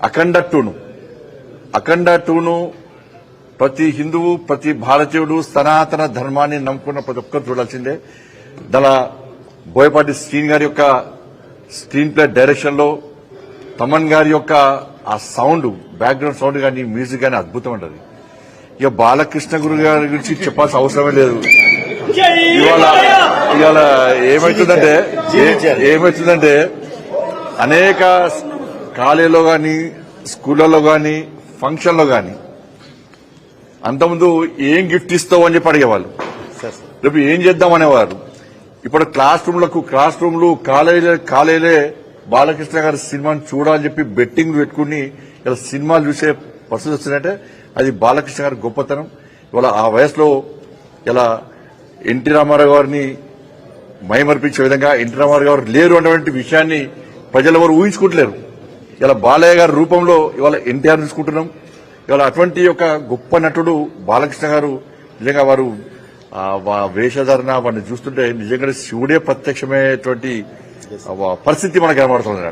అఖండ టూను ప్రతి హిందువు ప్రతి భారతీయుడు సనాతన ధర్మాన్ని నమ్ముకున్న ప్రతి ఒక్కరు చూడాల్సిందే. దాని బోయపాటి శ్రీని గారి యొక్క స్క్రీన్ ప్లే డైరెక్షన్ లో తమన్ గారి యొక్క ఆ సౌండ్ బ్యాక్గ్రౌండ్ సౌండ్ కానీ మ్యూజిక్ కానీ అద్భుతం ఉంటుంది. ఇక బాలకృష్ణ గురు గారి గురించి చెప్పాల్సిన అవసరమే లేదు. ఇవాళ ఏమవుతుందంటే అనేక కాలేజీలో గాని స్కూళ్లలో గాని ఫంక్షన్లో గాని అంతకుముందు ఏం గిఫ్ట్ ఇస్తావు అని చెప్పి అడిగేవాళ్ళు, రేపు ఏం చేద్దాం అనేవారు. ఇప్పుడు క్లాస్ రూమ్లు కాలేజీలే బాలకృష్ణ గారి సినిమాని చూడాలని చెప్పి బెట్టింగ్ పెట్టుకుని ఇలా సినిమాలు చూసే పరిస్థితి వస్తుందంటే అది బాలకృష్ణ గారి గొప్పతనం. ఇవాళ ఆ వయసులో ఇలా ఎన్టీ రామారావు గారిని మైమర్పించే విధంగా ఎన్టీ రామారావు గారు లేరు అన్నటువంటి విషయాన్ని ప్రజలు ఎవరు ఊహించుకుంటలేరు. ఇలా బాలయ్య గారి రూపంలో ఇవాళ ఎన్టీఆర్ చూసుకుంటున్నాం. ఇవాళ అటువంటి ఒక గొప్ప నటుడు బాలకృష్ణ గారు. నిజంగా వారు వేషధారణ వారిని చూస్తుంటే నిజంగా శివుడే ప్రత్యక్షమైనటువంటి పరిస్థితి మనకు కనబడుతుంది.